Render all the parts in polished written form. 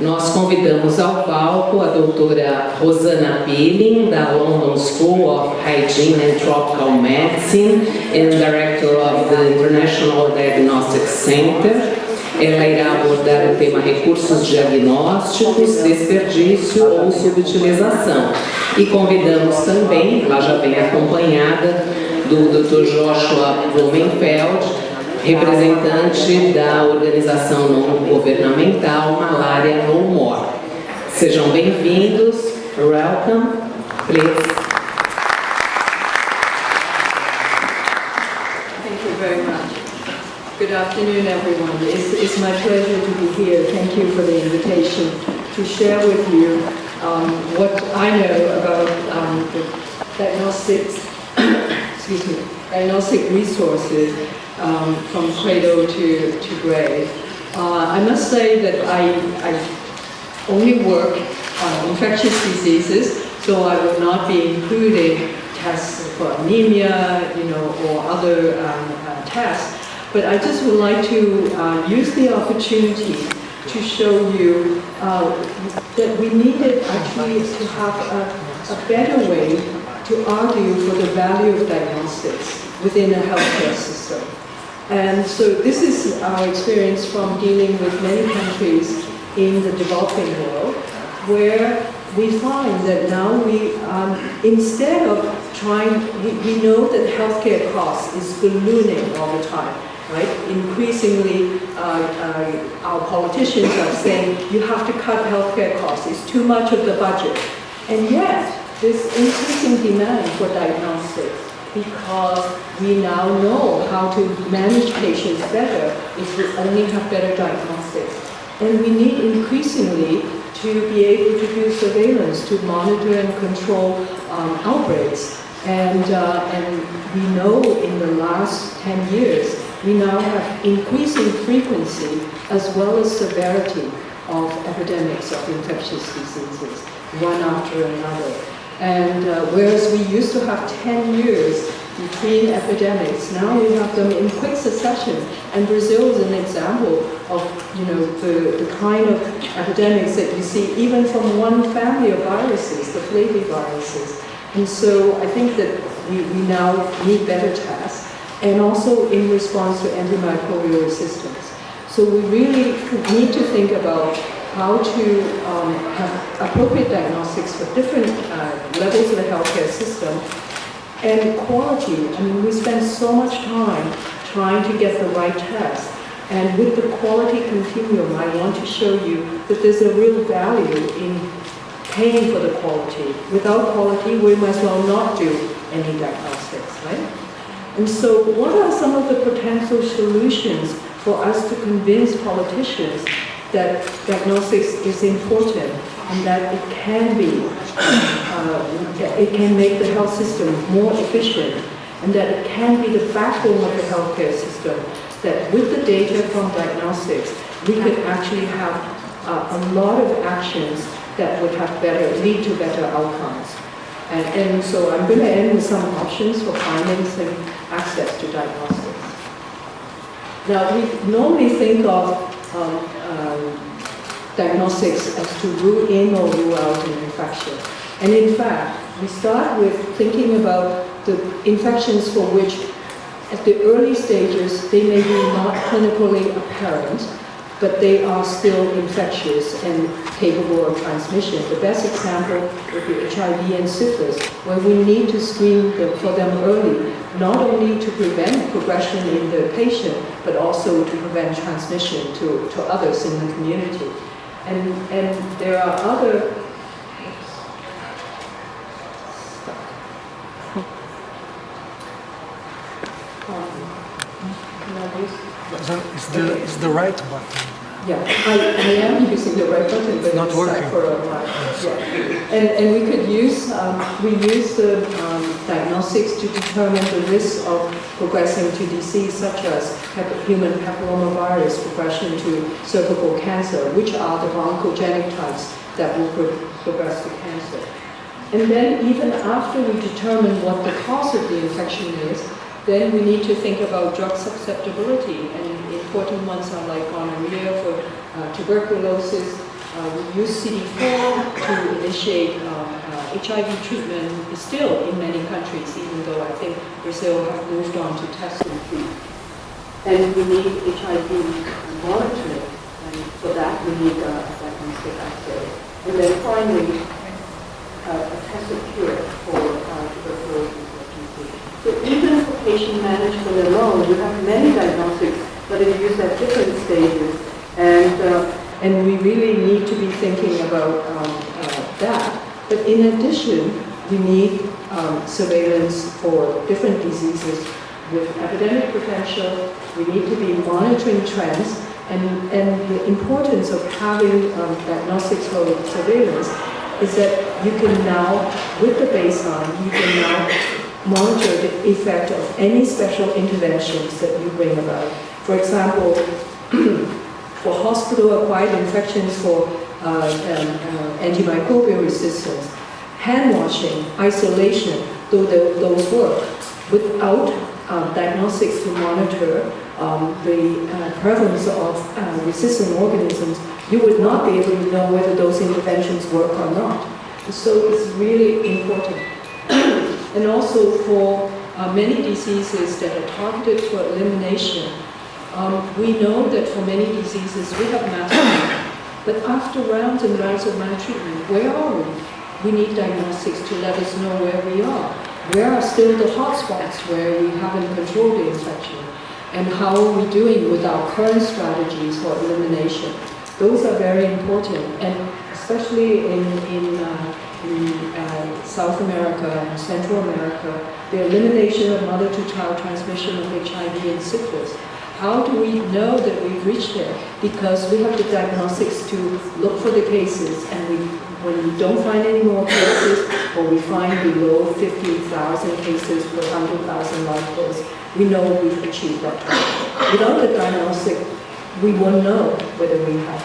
Nós convidamos ao palco a doutora Rosanna, da London School of Hygiene and Tropical Medicine and Director of the International Diagnostics Center. Ela irá abordar o tema recursos diagnósticos, desperdício ou subutilização. E convidamos também, ela já vem acompanhada, do Dr. Joshua Blumenfeld, representante da organização não governamental Malária No More. Sejam bem-vindos. Welcome, please. Thank you very much. Good afternoon, everyone. It's my pleasure to be here. Thank you for the invitation to share with you what I know about the diagnostics, diagnostic resources from cradle to grave. I must say that I only work on infectious diseases, so I will not be including tests for anemia, or other tests. But I just would like to use the opportunity to show you that we needed actually to have a better way to argue for the value of diagnostics within a healthcare system. And so this is our experience from dealing with many countries in the developing world, where we find that now we, instead of trying, we know that healthcare costs is ballooning all the time. Right? Increasingly, our politicians are saying you have to cut healthcare costs. It's too much of the budget. And yet, this increasing demand for diagnostics, because we now know how to manage patients better if we only have better diagnostics. And we need increasingly to be able to do surveillance, to monitor and control outbreaks. And we know in the last 10 years, we now have increasing frequency as well as severity of epidemics of infectious diseases, one after another. And whereas we used to have 10 years between epidemics, now we have them in quick succession. And Brazil is an example of the kind of epidemics that you see even from one family of viruses, the flaviviruses. And so I think that we now need better tests, and also in response to antimicrobial resistance. So we really need to think about how to have appropriate diagnostics for different levels of the healthcare system. And quality, I mean, we spend so much time trying to get the right test. And with the quality continuum, I want to show you that there's a real value in paying for the quality. Without quality, we might as well not do any diagnostics, right? And so what are some of the potential solutions for us to convince politicians that diagnostics is important and that it can be, it can make the health system more efficient, and that it can be the backbone of the healthcare system, that with the data from diagnostics, we could actually have a lot of actions that would have lead to better outcomes. And so I'm going to end with some options for findings and access to diagnostics. Now, we normally think of diagnostics as to rule in or rule out an infection. And in fact, we start with thinking about the infections for which, at the early stages, they may be not clinically apparent, but they are still infectious and capable of transmission. The best example would be HIV and syphilis, where we need to screen for them early, not only to prevent progression in the patient, but also to prevent transmission to others in the community. And there are other It's the right button. Yeah, I am using the right button, but it's not working for a while. Yeah. And we could use the diagnostics to determine the risk of progressing to disease such as human papillomavirus progression to cervical cancer, which are the oncogenic types that will progress to cancer. And then even after we determine what the cause of the infection is, then we need to think about drug susceptibility, and important ones are like gonorrhea for tuberculosis, We use CD4 to initiate HIV treatment still in many countries, even though I think Brazil have moved on to test and treat. And we need HIV monitoring, and for that we need a diagnostic assay. And then finally, a tested cure for tuberculosis or TB. So even for patient management alone, you have many diagnostics that are used at different stages, and we really need to be thinking about that. But in addition, we need surveillance for different diseases with epidemic potential. We need to be monitoring trends, and the importance of having diagnostics for surveillance is that you can now, with the baseline, you can now monitor the effect of any special interventions that you bring about. For example, for hospital-acquired infections for antimicrobial resistance, hand washing, isolation, those work. Without diagnostics to monitor the prevalence of resistant organisms, you would not be able to know whether those interventions work or not. So it's really important. And also for many diseases that are targeted for elimination, we know that for many diseases we have mass treatment. But after rounds and rounds of maltreatment, where are we? We need diagnostics to let us know where we are. Where are still the hotspots where we haven't controlled the infection? And how are we doing with our current strategies for elimination? Those are very important, and especially in South America and Central America, the elimination of mother-to-child transmission of HIV and syphilis. How do we know that we've reached there? Because we have the diagnostics to look for the cases, and when we don't find any more cases, or we find below 50,000 cases per 100,000 live births, we know we've achieved that target. Without the diagnostic, we won't know whether we have.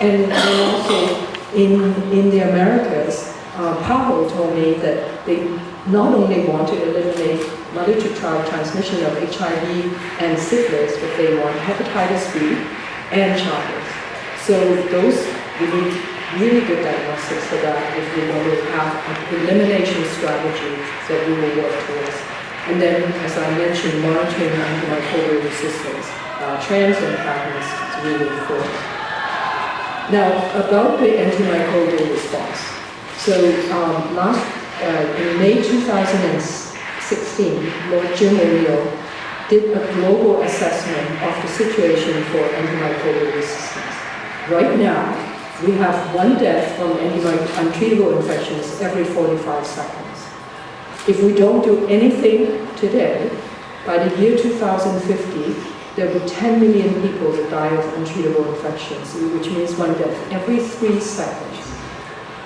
And also in the Americas, Pablo told me that they not only want to eliminate mother-to-child transmission of HIV and syphilis, but they want hepatitis B and childbirth. So those, we need really good diagnostics for that if we want to have an elimination strategy that we will work towards. And then, as I mentioned, monitoring antimicrobial resistance, trends and patterns is really important. Now, about the antimicrobial response. So in May 2016, Lord Jim O'Neill did a global assessment of the situation for antimicrobial resistance. Right now, we have one death from untreatable infections every 45 seconds. If we don't do anything today, by the year 2050, there will be 10 million people that die of untreatable infections, which means one death every 3 seconds.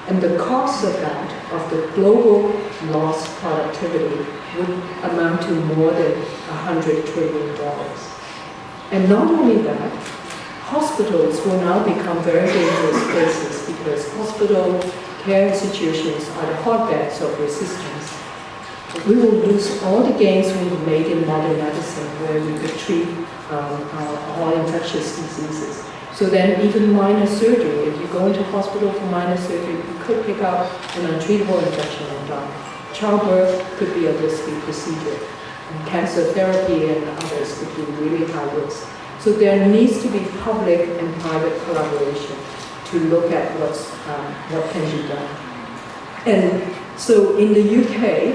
And the cost of that, of the global lost productivity, would amount to more than $100 trillion. And not only that, hospitals will now become very dangerous places because hospital care institutions are the hotbeds of resistance. We will lose all the gains we've made in modern medicine where we could treat all infectious diseases. So then even minor surgery, if you go into hospital for minor surgery, you could pick up an untreatable infection and die. Childbirth could be a risky procedure. And cancer therapy and others could be really high risk. So there needs to be public and private collaboration to look at what can be done. And so in the UK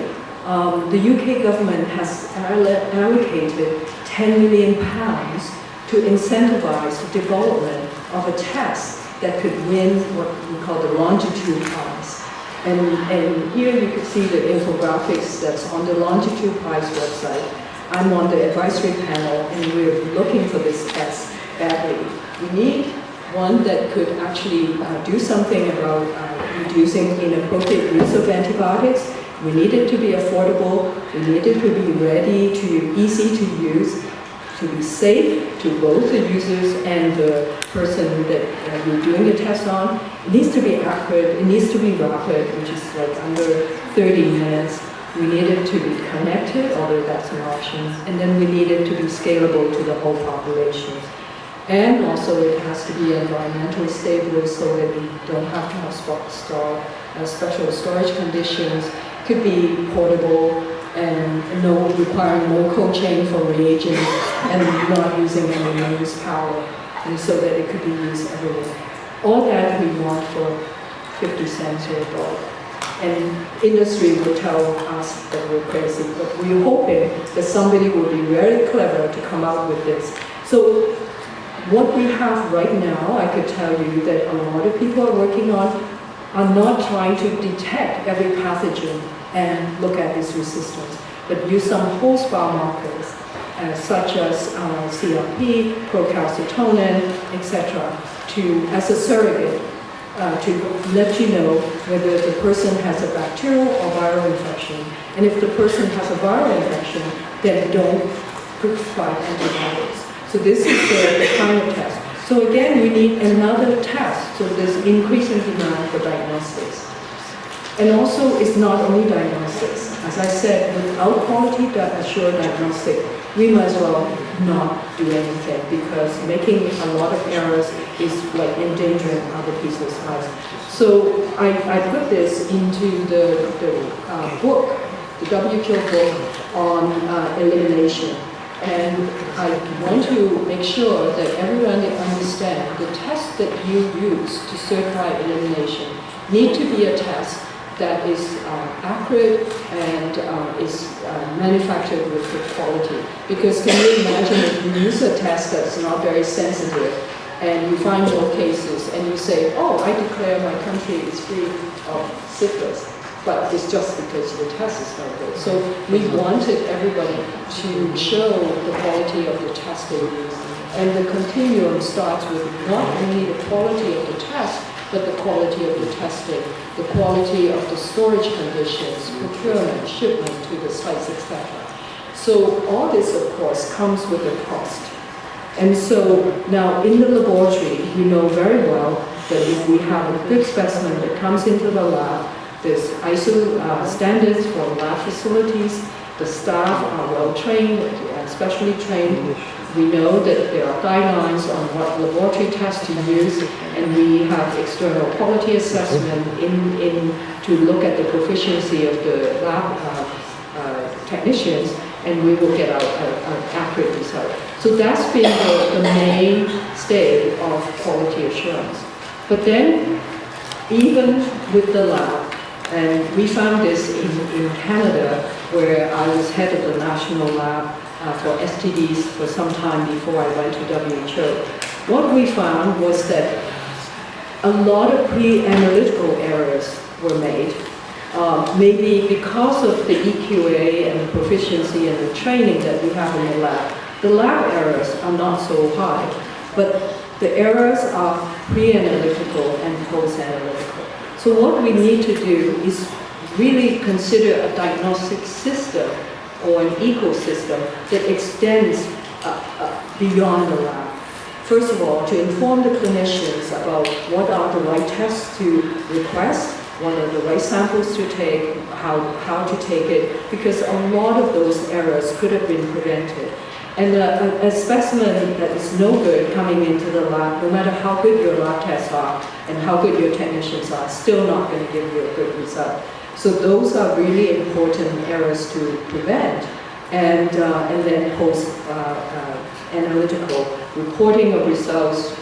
government has allocated £10 million to incentivize the development of a test that could win what we call the Longitude Prize. And here you can see the infographics that's on the Longitude Prize website. I'm on the advisory panel, and we're looking for this test badly. We need one that could actually do something about reducing inappropriate use of antibiotics. We need it to be affordable. We need it to be ready, easy to use, to be safe to both the users and the person that you're doing the test on. It needs to be accurate. It needs to be rapid, which is like under 30 minutes. We need it to be connected, although that's an option. And then we need it to be scalable to the whole population. And also it has to be environmentally stable so that we don't have to have special storage conditions. Could be portable and requiring no cold chain for reagents and not using any use power, and so that it could be used everywhere. All that we want for 50 cents or $1. And industry will tell us that we're crazy, but we're hoping that somebody will be very clever to come out with this. So what we have right now, I could tell you that a lot of people are working on are not trying to detect every pathogen and look at its resistance, but use some host biomarkers such as CRP, procalcitonin, etc., as a surrogate to let you know whether the person has a bacterial or viral infection. And if the person has a viral infection, then don't prescribe antibiotics. So this is the kind of test. So again, we need another test. So there's increasing demand for diagnostics. And also, it's not only diagnostics. As I said, without quality assured diagnostic, we might as well not do anything, because making a lot of errors is like endangering other people's lives. So I put this into the book, the WHO book on elimination. And I want to make sure that everyone understands the test that you use to certify elimination need to be a test that is accurate and is manufactured with good quality. Because can you imagine if you use a test that's not very sensitive and you find no cases and you say, oh, I declare my country is free of syphilis, but it's just because the test is not good. So we wanted everybody to show the quality of the test they use. And the continuum starts with not only the quality of the test, but the quality of the testing, the quality of the storage conditions, procurement, shipment to the sites, etc. So all this, of course, comes with a cost. And so now in the laboratory, we know very well that if we have a good specimen that comes into the lab, there's ISO standards for lab facilities, the staff are well trained, specially trained. We know that there are guidelines on what laboratory tests to use, and we have external quality assessment to look at the proficiency of the lab technicians, and we will get an accurate result. So that's been the mainstay of quality assurance. But then, even with the lab, and we found this in Canada, where I was head of the national lab for STDs for some time before I went to WHO. What we found was that a lot of pre-analytical errors were made, maybe because of the EQA and the proficiency and the training that we have in the lab. The lab errors are not so high, but the errors are pre-analytical and post-analytical. So what we need to do is really consider a diagnostic system or an ecosystem that extends beyond the lab. First of all, to inform the clinicians about what are the right tests to request, what are the right samples to take, how to take it, because a lot of those errors could have been prevented. And a specimen that is no good coming into the lab, no matter how good your lab tests are and how good your technicians are, still not going to give you a good result. So those are really important errors to prevent. And then post-analytical reporting of results.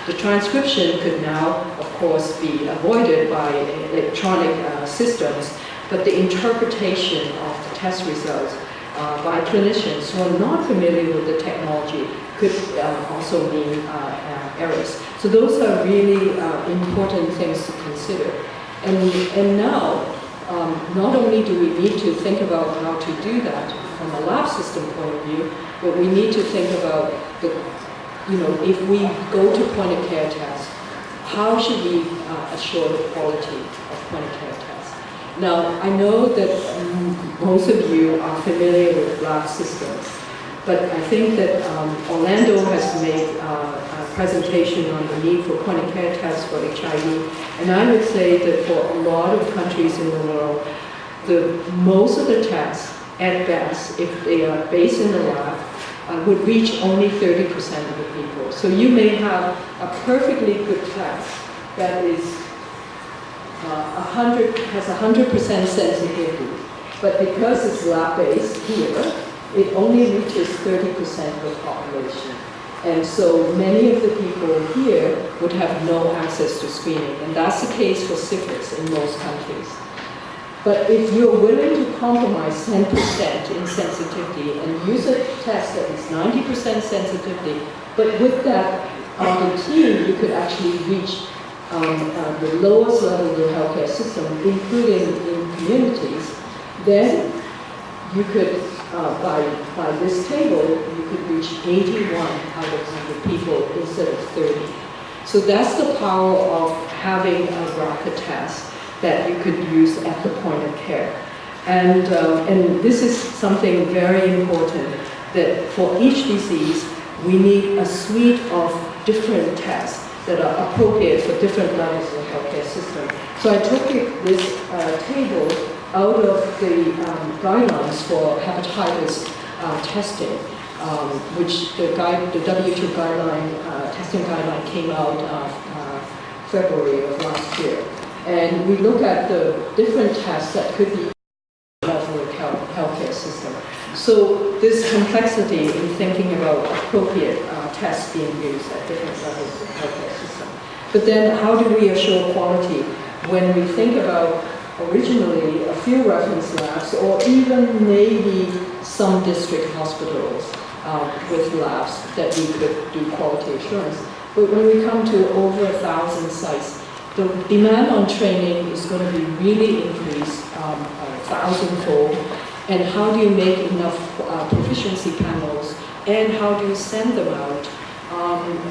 The transcription could now, of course, be avoided by electronic systems, but the interpretation of the test results by clinicians who are not familiar with the technology could also mean errors. So those are really important things to consider. And now, not only do we need to think about how to do that from a lab system point of view, but we need to think about if we go to point of care tests, how should we assure the quality of point of care tests? Now, I know that most of you are familiar with lab systems, but I think that Orlando has made a presentation on the need for point of care tests for HIV, and I would say that for a lot of countries in the world, most of the tests, at best, if they are based in the lab, would reach only 30% of the people. So you may have a perfectly good test that is has 100% sensitivity, but because it's lab-based here, it only reaches 30% of the population. And so many of the people here would have no access to screening, and that's the case for syphilis in most countries. But if you're willing to compromise 10% in sensitivity and use a test that is 90% sensitivity, but with that RDT, you could actually reach the lowest level of the healthcare system, including in communities, then you could, by this table, you could reach 81 out of 100 people instead of 30. So that's the power of having a rapid test that you could use at the point of care. And this is something very important, that for each disease, we need a suite of different tests that are appropriate for different levels of the healthcare system. So I took this table out of the guidelines for hepatitis testing, which the W2 guideline, testing guideline came out February of last year. And we look at the different tests that could be level of healthcare system. So this complexity in thinking about appropriate tests being used at different levels of the healthcare system. But then how do we assure quality when we think about originally a few reference labs or even maybe some district hospitals with labs that we could do quality assurance. But when we come to over 1,000 sites, the demand on training is going to be really increased 1,000-fold. And how do you make enough proficiency panels, and how do you send them out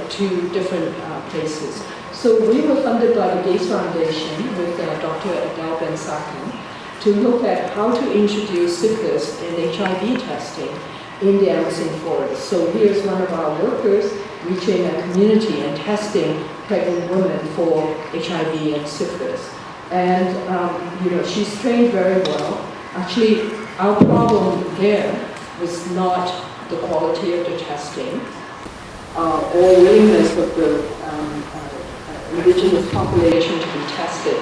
to different places? So we were funded by the Gates Foundation with Dr. Adele Ben-Sakin to look at how to introduce syphilis and HIV testing in the Amazon forest. So here's one of our workers reaching a community and testing pregnant women for HIV and syphilis. And she's trained very well. Actually, our problem there was not the quality of the testing or willingness of the indigenous population to be tested.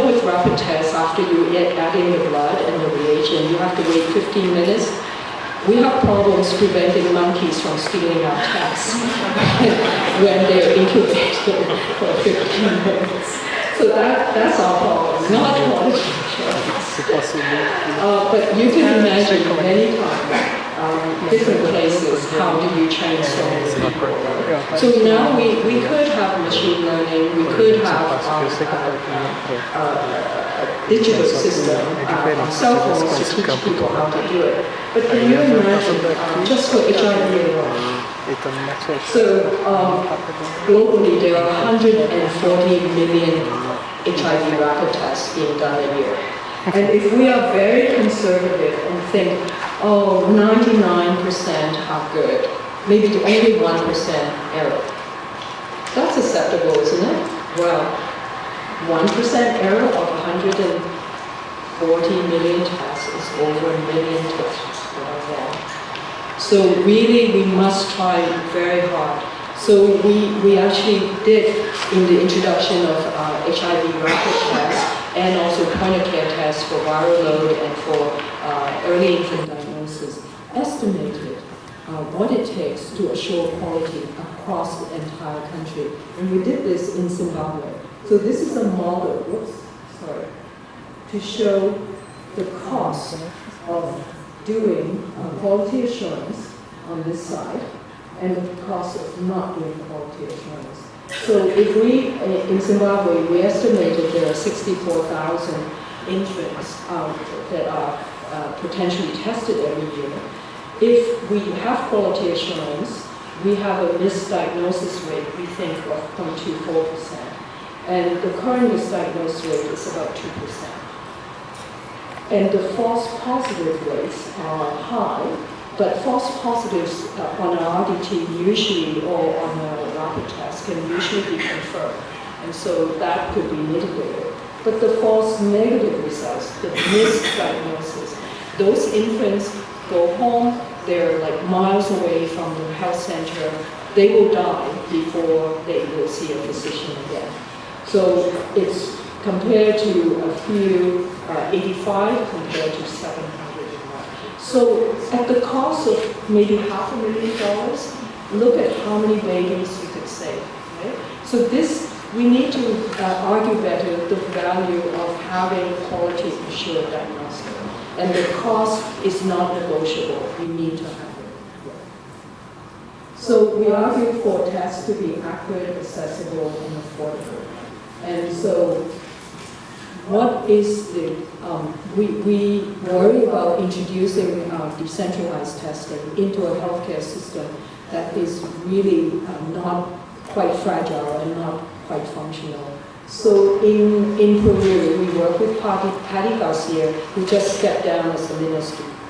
With rapid tests, after you add in the blood and the reagent, you have to wait 15 minutes. We have problems preventing monkeys from stealing our tests when they're incubated for 15 minutes. So that's our problem, not quality assurance. But you can imagine many times, different places, how do you train so many people? So now we could have machine learning, we could have a digital system on cell phones to teach people how to do it. But can you imagine, just for HIV alone? So globally there are 140 million HIV rapid tests being done a year. And if we are very conservative and think, 99% are good, maybe only 1% error. That's acceptable, isn't it? Well, 1% error of 140 million tests is over a million tests that are wrong. So really, we must try very hard. So we actually did, in the introduction of HIV rapid tests and also point-of-care tests for viral load and for early infant diagnosis, estimated what it takes to assure quality across the entire country. And we did this in Zimbabwe. So this is a model, to show the cost of doing quality assurance on this side and the cost of not doing quality assurance. So if we, in Zimbabwe, we estimated there are 64,000 infants that are potentially tested every year. If we have quality assurance, we have a misdiagnosis rate, we think, of 0.24%. And the current misdiagnosis rate is about 2%. And the false positive rates are high, but false positives on an RDT usually, or on a rapid test, can usually be confirmed. And so that could be mitigated. But the false negative results, the misdiagnosis, those infants go home, they're like miles away from the health center, they will die before they will see a physician again. So it's compared to a few, 85 compared to 701. So at the cost of maybe $500,000, look at how many babies you could save. Right? So this, we need to argue better the value of having quality assured diagnostic. And the cost is not negotiable. We need to have it. So we argue for tests to be accurate, accessible, and affordable. And so what is the, we worry about introducing decentralized testing into a healthcare system that is really not quite fragile and not quite functional. So in Peru, we work with Patty Garcia, who just stepped down as the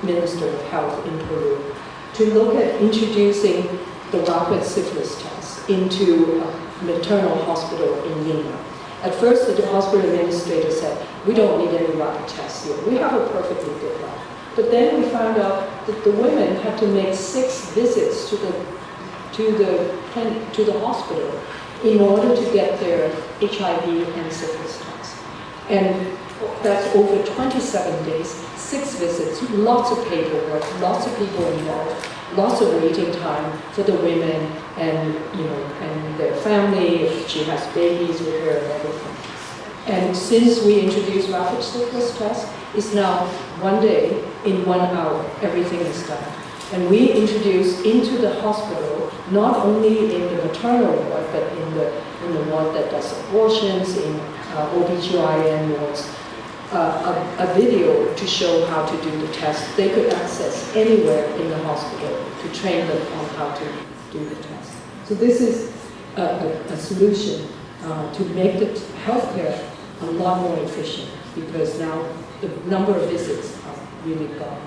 Minister of Health in Peru, to look at introducing the rapid syphilis test into a maternal hospital in Lima. At first, the hospital administrator said, we don't need any rapid tests here. We have a perfectly good lab. But then we found out that the women had to make 6 visits to the hospital in order to get their HIV and syphilis test. And that's over 27 days, 6 visits, lots of paperwork, lots of people involved, lots of waiting time for the women and, and their family, if she has babies with her and everything. And since we introduced rapid syphilis test, it's now 1 day, in 1 hour, everything is done. And we introduced into the hospital, not only in the maternal ward, but in the ward that does abortions, in OBGYN wards, a video to show how to do the test. They could access anywhere in the hospital to train them on how to do the test. So this is a solution to make the healthcare a lot more efficient, because now the number of visits are really gone.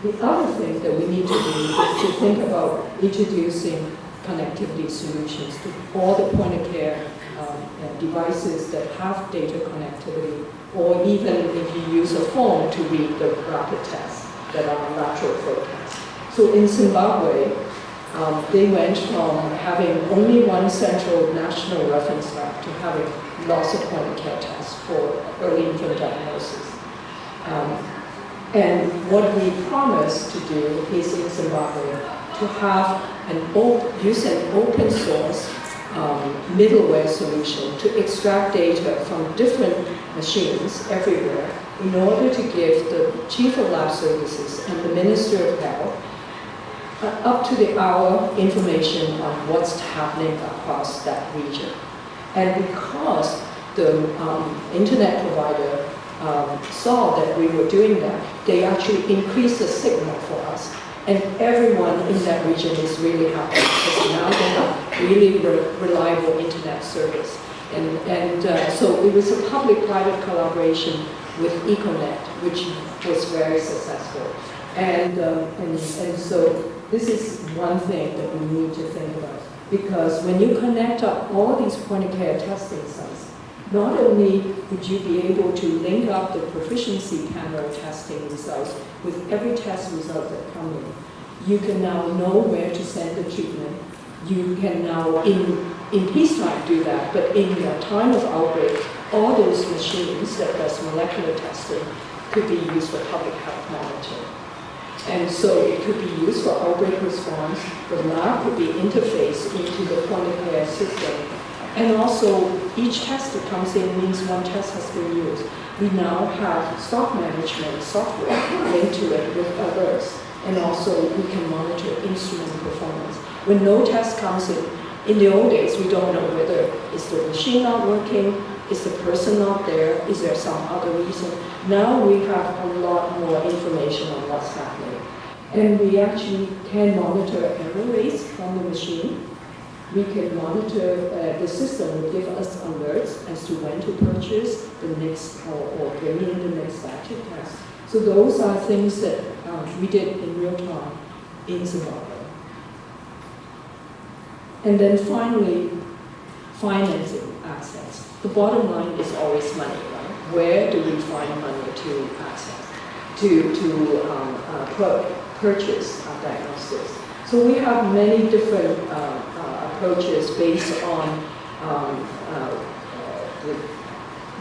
The other thing that we need to do is to think about introducing connectivity solutions to all the point-of-care devices that have data connectivity, or even if you use a phone to read the rapid tests that are lateral flow tests. So in Zimbabwe, they went from having only one central national reference lab to having lots of point-of-care tests for early infant diagnosis. And what we promised to do is in Zimbabwe to have use an open source middleware solution to extract data from different machines everywhere in order to give the Chief of Lab Services and the Minister of Health up to the hour information on what's happening across that region. And because the internet provider saw that we were doing that, they actually increased the signal for us. And everyone in that region is really happy because now they have really reliable internet service. And so it was a public-private collaboration with Econet, which was very successful. And so this is one thing that we need to think about. Because when you connect up all these point-of-care testing sites, not only would you be able to link up the proficiency panel testing results with every test result that come in, you can now know where to send the treatment. You can now, in peacetime, do that, but in the time of outbreak, all those machines that does molecular testing could be used for public health monitoring. And so it could be used for outbreak response. The lab could be interfaced into the point-of-care system. And also, each test that comes in means one test has been used. We now have stock management software linked to it with alerts. And also, we can monitor instrument performance. When no test comes in the old days, we don't know whether is the machine not working, is the person not there, is there some other reason. Now we have a lot more information on what's happening. And we actually can monitor error rates from the machine. We can monitor, the system will give us alerts as to when to purchase the next, or bring in the next batch of tests. So those are things that we did in real time in Zimbabwe. And then finally, financing access. The bottom line is always money, right? Where do we find money to access, to purchase diagnostics. So we have many different approaches based on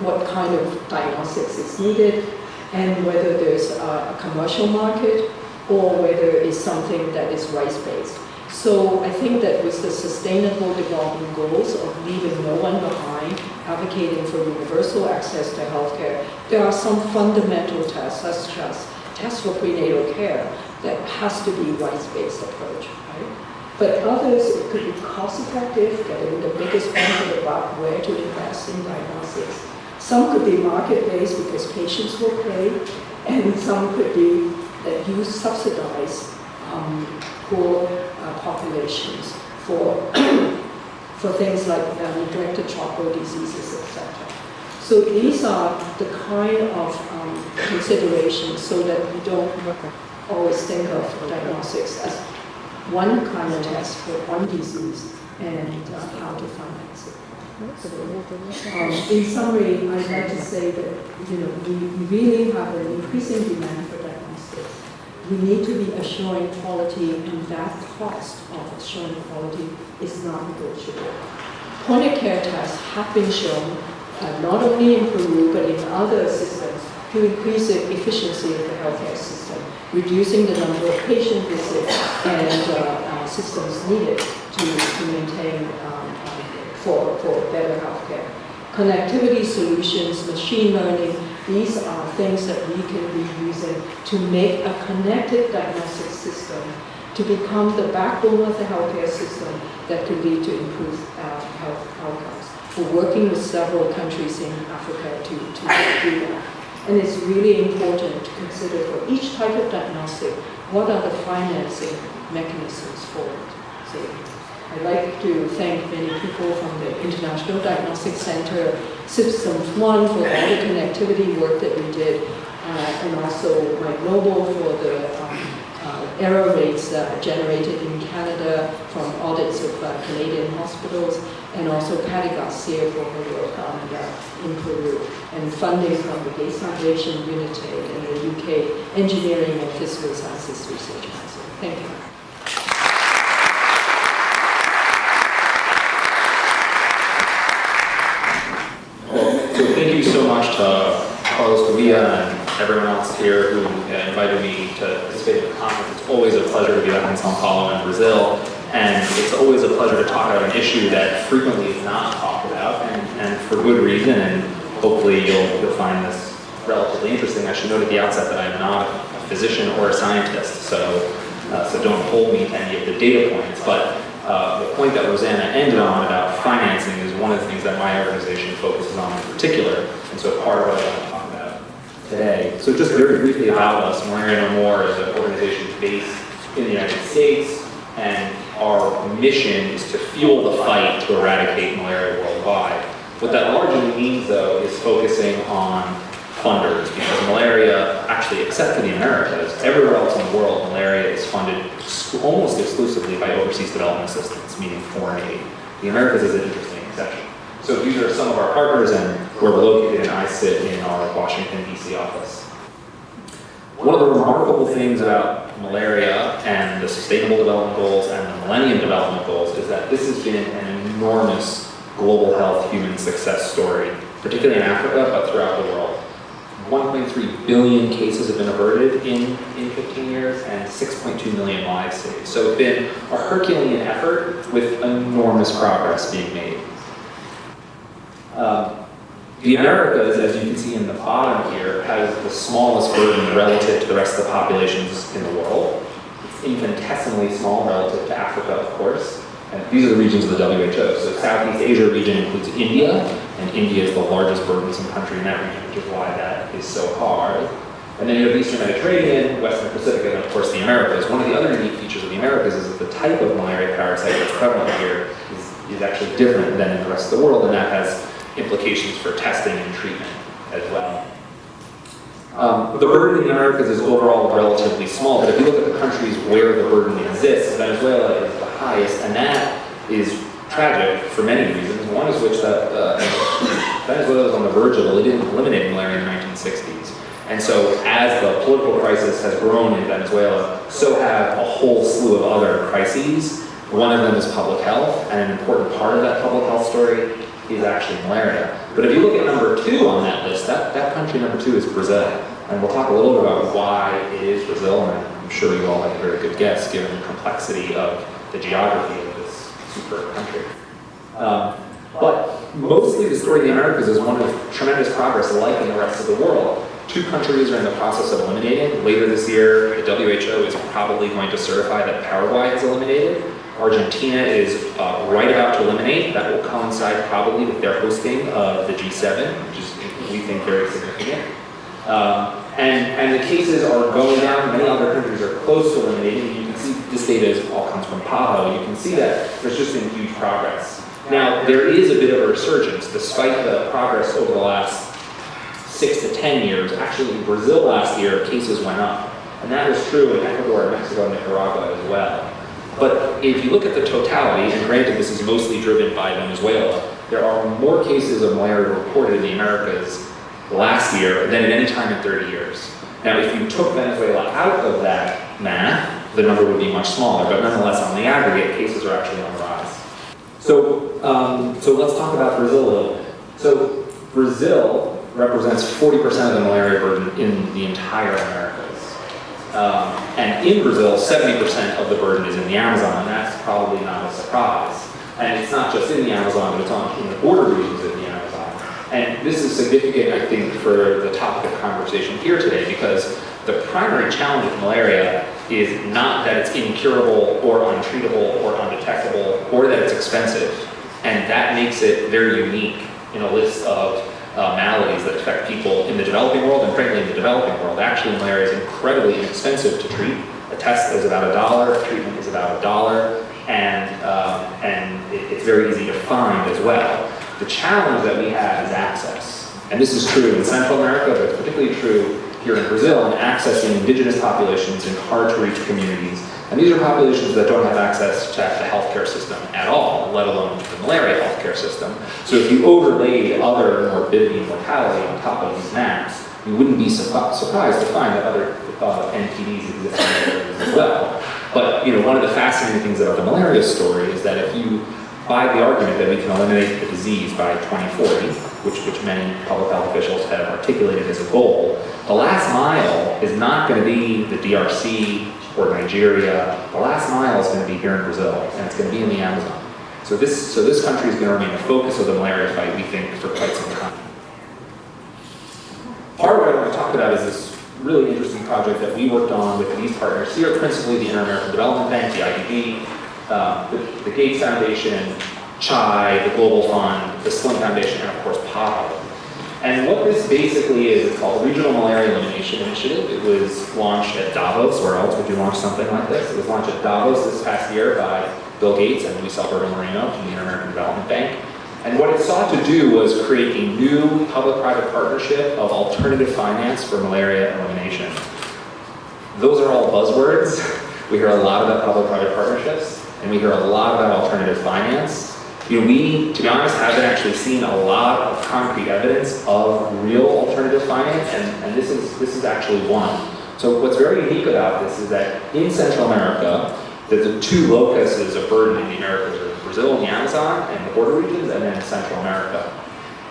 what kind of diagnostics is needed and whether there's a commercial market or whether it's something that is rights-based. So I think that with the Sustainable Development Goals of leaving no one behind, advocating for universal access to healthcare, there are some fundamental tests, such as tests for prenatal care, that has to be rights-based approach, right? But others, it could be cost-effective, getting the biggest benefit about where to invest in diagnostics. Some could be market-based because patients will pay, and some could be that you subsidize poor populations for things like neglected childhood diseases, etc. So these are the kind of considerations so that we don't always think of diagnostics as one kind of test for one disease and how to finance it. So, in summary, I'd like to say that we really have an increasing demand for diagnostics. We need to be assuring quality, and that cost of assuring quality is not negotiable. Point-of-care tests have been shown, not only in Peru, but in other systems, to increase the efficiency of the healthcare system, reducing the number of patient visits and systems needed to maintain for better healthcare. Connectivity solutions, machine learning, these are things that we can be using to make a connected diagnostic system to become the backbone of the healthcare system that could lead to improved health outcomes. We're working with several countries in Africa to do that. And it's really important to consider for each type of diagnostic, what are the financing mechanisms for it. So I'd like to thank many people from the International Diagnostic Center, Systems One for all the connectivity work that we did, and also Mike Noble for the error rates generated in Canada from audits of Canadian hospitals, and also Patty Garcia for her work in Peru, and funding from the Gates Foundation, Unitaid, and the UK Engineering and Physical Sciences Research Council. Thank you. So thank you so much to Carlos Gavia and everyone else here who invited me to participate in the conference. It's always a pleasure to be back in São Paulo in Brazil, and it's always a pleasure to talk about an issue that frequently is not talked about, and for good reason, and hopefully you'll find this relatively interesting. I should note at the outset that I am not a physician or a scientist, so don't hold me to any of the data points, but the point that Rosanna ended on about financing is one of the things that my organization focuses on in particular, and so part of what I want to talk about today. So just very briefly about us, Malaria No More is an organization based in the United States, and our mission is to fuel the fight to eradicate malaria worldwide. What that largely means, though, is focusing on funders, because malaria, actually, except for the Americas, everywhere else in the world, malaria is funded almost exclusively by overseas development assistance, meaning foreign aid. The Americas is an interesting exception. So these are some of our partners, and where we're located, and I sit in our Washington, D.C. office. One of the remarkable things about malaria and the Sustainable Development Goals and the Millennium Development Goals is that this has been an enormous global health human success story, particularly in Africa, but throughout the world. 1.3 billion cases have been averted in 15 years, and 6.2 million lives saved. So it's been a Herculean effort with enormous progress being made. The Americas, as you can see in the bottom here, has the smallest burden relative to the rest of the populations in the world. It's infinitesimally small relative to Africa, of course. And these are the regions of the WHO. So Southeast Asia region includes India, and India is the largest burdensome country in that region, which is why that is so hard. And then you have the Eastern Mediterranean, Western Pacific, and of course the Americas. One of the other unique features of the Americas is that the type of malaria parasite that's prevalent here is actually different than in the rest of the world, and that has implications for testing and treatment as well. The burden in the Americas is overall relatively small, but if you look at the countries where the burden exists, Venezuela is the highest, and that is tragic for many reasons. One is which that Venezuela was on the verge of eliminating malaria in the 1960s, And so as the political crisis has grown in Venezuela, so have a whole slew of other crises. One of them is public health, and an important part of that public health story is actually malaria. But if you look at number 2 on that list, that country number 2 is Brazil. And we'll talk a little bit about why it is Brazil, and I'm sure you all have a very good guess given the complexity of the geography of this super country. But mostly the story of the Americas is one of tremendous progress, like in the rest of the world. 2 countries are in the process of eliminating. Later this year, the WHO is probably going to certify that Paraguay is eliminated. Argentina is right about to eliminate. That will coincide probably with their hosting of the G7, which is, we think, very significant. And the cases are going down. Many other countries are close to eliminating. You can see this data all comes from PAHO. You can see that there's just been huge progress. Now, there is a bit of a resurgence, despite the progress over the last 6 to 10 years. Actually, in Brazil last year, cases went up. And that was true in Ecuador, Mexico, and Nicaragua as well. But if you look at the totality, and granted this is mostly driven by Venezuela, there are more cases of malaria reported in the Americas last year than at any time in 30 years. Now, if you took Venezuela out of that math, the number would be much smaller, but nonetheless, on the aggregate, cases are actually on the rise. So let's talk about Brazil a little bit. So Brazil represents 40% of the malaria burden in the entire Americas. And in Brazil, 70% of the burden is in the Amazon, and that's probably not a surprise. And it's not just in the Amazon, but it's in the border regions of the Amazon. And this is significant, I think, for the topic of conversation here today, because the primary challenge with malaria is not that it's incurable or untreatable or undetectable or that it's expensive. And that makes it very unique in a list of maladies that affect people in the developing world, and frankly in the developing world. Actually, malaria is incredibly inexpensive to treat. A test is about $1, a treatment is about $1, and it's very easy to find as well. The challenge that we have is access. And this is true in Central America, but it's particularly true here in Brazil, in accessing indigenous populations in hard-to-reach communities. And these are populations that don't have access to the healthcare system at all, let alone the malaria healthcare system. So if you overlay other morbidity and mortality on top of these maps, you wouldn't be surprised to find that other NPDs exist in areas as well. But one of the fascinating things about the malaria story is that if you buy the argument that we can eliminate the disease by 2040, which many public health officials have articulated as a goal, the last mile is not going to be the DRC or Nigeria. The last mile is going to be here in Brazil, and it's going to be in the Amazon. So this country is going to remain the focus of the malaria fight, we think, for quite some time. Part of what I want to talk about is this really interesting project that we worked on with these partners here, principally the Inter-American Development Bank, the IDB, the Gates Foundation, CHAI, the Global Fund, the Slim Foundation, and of course PAHO. And what this basically is, it's called the Regional Malaria Elimination Initiative. It was launched at Davos. Where else would you launch something like this? It was launched at Davos this past year by Bill Gates and Luis Alberto Moreno from the Inter-American Development Bank. And what it sought to do was create a new public-private partnership of alternative finance for malaria elimination. Those are all buzzwords. We hear a lot about public-private partnerships, and we hear a lot about alternative finance. We, to be honest, haven't actually seen a lot of concrete evidence of real alternative finance, and this is actually one. So what's very unique about this is that in Central America, the 2 locuses of burden in the Americas are Brazil and the Amazon and the border regions, and then Central America.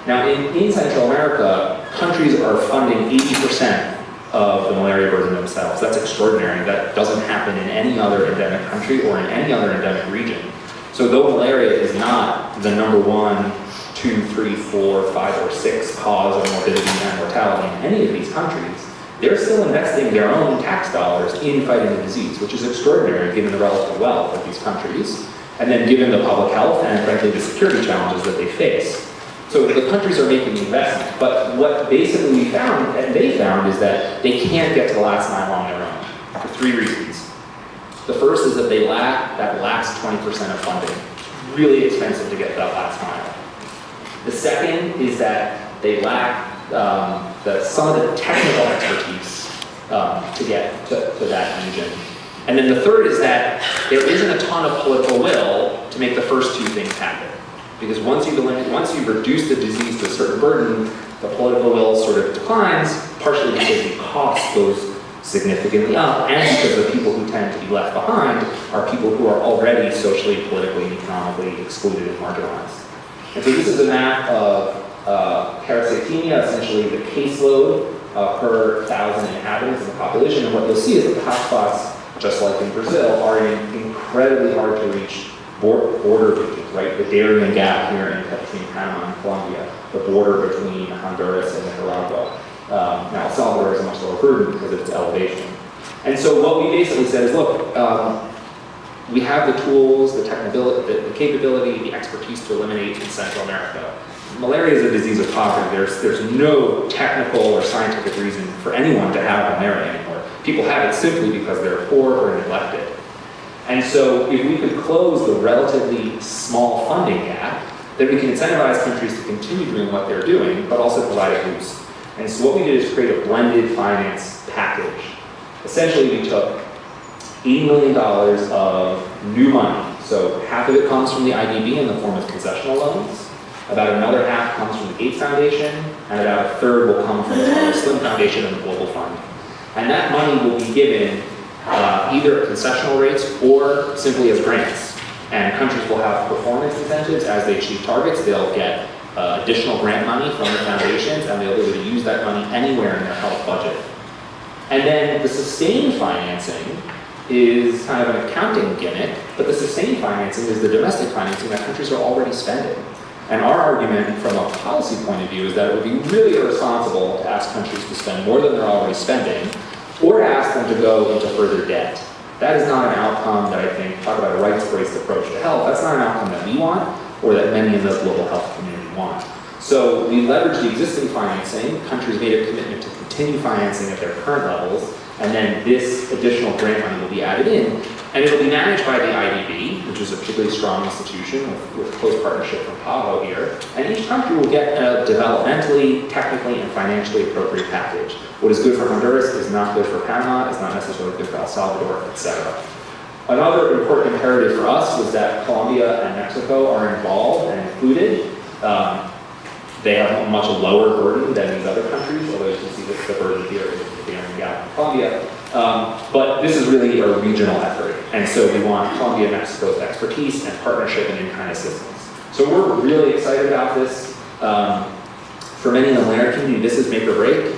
Now in Central America, countries are funding 80% of the malaria burden themselves. That's extraordinary. That doesn't happen in any other endemic country or in any other endemic region. So though malaria is not the number 1, 2, 3, 4, 5, or 6 cause of morbidity and mortality in any of these countries, they're still investing their own tax dollars in fighting the disease, which is extraordinary given the relative wealth of these countries, and then given the public health and frankly the security challenges that they face. So the countries are making the investment, but what basically we found, and they found, is that they can't get to the last mile on their own for 3 reasons. The first is that they lack that last 20% of funding. Really expensive to get to that last mile. The second is that they lack some of the technical expertise to get to that region. And then the third is that there isn't a ton of political will to make the first 2 things happen. Because once you've reduced the disease to a certain burden, the political will sort of declines, partially because the cost goes significantly up, and because the people who tend to be left behind are people who are already socially, politically, and economically excluded and marginalized. And so this is a map of parasitemia, essentially the caseload per 1,000 inhabitants of the population, and what you'll see is that the hotspots, just like in Brazil, are in incredibly hard to reach border regions, right? The Darien Gap here between Panama and Colombia, the border between Honduras and Nicaragua. Now, El Salvador is a much lower burden because of its elevation. And so what we basically said is, look, we have the tools, the capability, the expertise to eliminate in Central America. Malaria is a disease of poverty. There's no technical or scientific reason for anyone to have malaria anymore. People have it simply because they're poor or neglected. And so if we could close the relatively small funding gap, then we can incentivize countries to continue doing what they're doing, but also provide a boost. And so what we did is create a blended finance package. Essentially, we took $80 million of new money. So half of it comes from the IDB in the form of concessional loans. About another half comes from the Gates Foundation, and about a third will come from the Slim Foundation and the Global Fund. And that money will be given either at concessional rates or simply as grants. And countries will have performance incentives as they achieve targets. They'll get additional grant money from the foundations, and they'll be able to use that money anywhere in their health budget. And then the sustained financing is kind of an accounting gimmick, but the sustained financing is the domestic financing that countries are already spending. And our argument from a policy point of view is that it would be really irresponsible to ask countries to spend more than they're already spending, or ask them to go into further debt. That is not an outcome that I think, talk about a rights-based approach to health, that's not an outcome that we want, or that many in the global health community want. So we leveraged the existing financing, countries made a commitment to continue financing at their current levels, and then this additional grant money will be added in, and it will be managed by the IDB, which is a particularly strong institution with close partnership from PAHO here, and each country will get a developmentally, technically, and financially appropriate package. What is good for Honduras is not good for Panama, is not necessarily good for El Salvador, etc. Another important imperative for us was that Colombia and Mexico are involved and included. They have a much lower burden than these other countries, although you can see that the burden here is the Darien Gap in Colombia. But this is really a regional effort. And so we want Colombia and Mexico's expertise and partnership and in-kind assistance. So we're really excited about this. For many in the malaria community, this is make or break.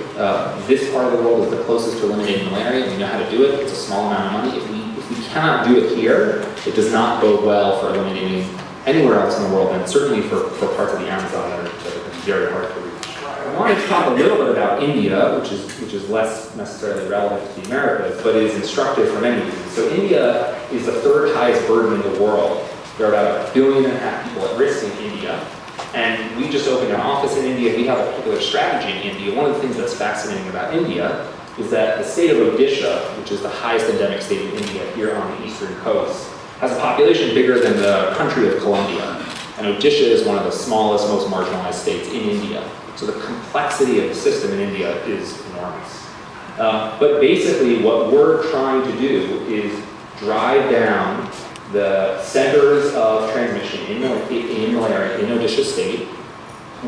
This part of the world is the closest to eliminating malaria. We know how to do it. It's a small amount of money. If we cannot do it here, it does not bode well for eliminating anywhere else in the world, and certainly for parts of the Amazon that are very hard to reach. I wanted to talk a little bit about India, which is less necessarily relevant to the Americas, but is instructive for many reasons. So India is the third highest burden in the world. There are about 1.5 billion people at risk in India, and we just opened an office in India. We have a particular strategy in India. One of the things that's fascinating about India is that the state of Odisha, which is the highest endemic state in India here on the eastern coast, has a population bigger than the country of Colombia. And Odisha is one of the smallest, most marginalized states in India. So the complexity of the system in India is enormous. But basically what we're trying to do is drive down the centers of transmission in malaria in Odisha state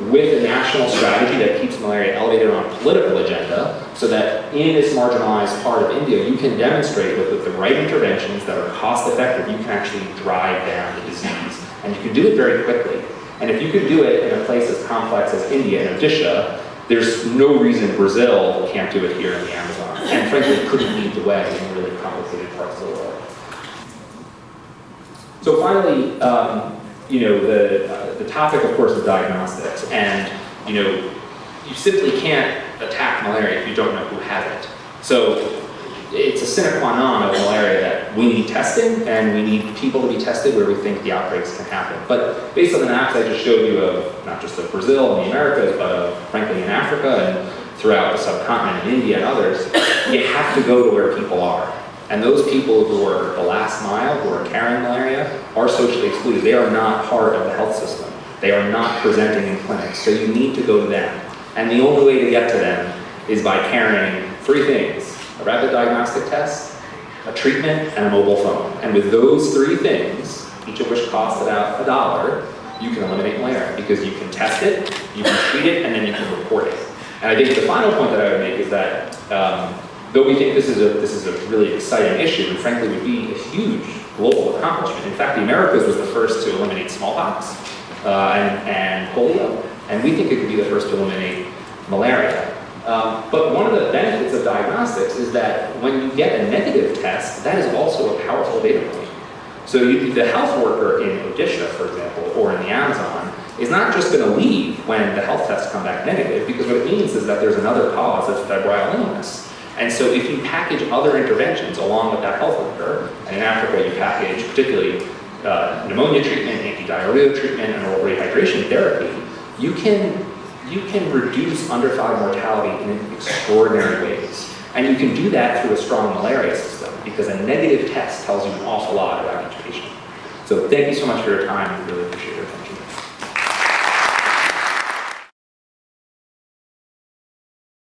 with a national strategy that keeps malaria elevated on a political agenda, so that in this marginalized part of India, you can demonstrate with the right interventions that are cost effective, you can actually drive down the disease. And you can do it very quickly. And if you can do it in a place as complex as India and Odisha, there's no reason Brazil can't do it here in the Amazon. And frankly, couldn't lead the way in really complicated parts of the world. So finally, the topic, of course, is diagnostics. And, you simply can't attack malaria if you don't know who has it. So it's a sine qua non of malaria that we need testing, and we need people to be tested where we think the outbreaks can happen. But based on the maps I just showed you of not just of Brazil and the Americas, but frankly in Africa and throughout the subcontinent in India and others, you have to go to where people are. And those people who are the last mile, who are carrying malaria, are socially excluded. They are not part of the health system. They are not presenting in clinics. So you need to go to them. And the only way to get to them is by carrying 3 things: a rapid diagnostic test, a treatment, and a mobile phone. And with those 3 things, each of which costs about $1, you can eliminate malaria because you can test it, you can treat it, and then you can report it. And I think the final point that I would make is that though we think this is a really exciting issue, and frankly would be a huge global accomplishment. In fact, the Americas was the first to eliminate smallpox and polio, and we think it could be the first to eliminate malaria. But one of the benefits of diagnostics is that when you get a negative test, that is also a powerful data point. So the health worker in Odisha, for example, or in the Amazon, is not just going to leave when the health tests come back negative, because what it means is that there's another cause of febrile illness. And so if you package other interventions along with that health worker, and in Africa you package particularly pneumonia treatment, antidiarrheal treatment, and oral rehydration therapy, you can reduce under 5 mortality in extraordinary ways. And you can do that through a strong malaria system, because a negative test tells you an awful lot about each patient. So thank you so much for your time. We really appreciate it.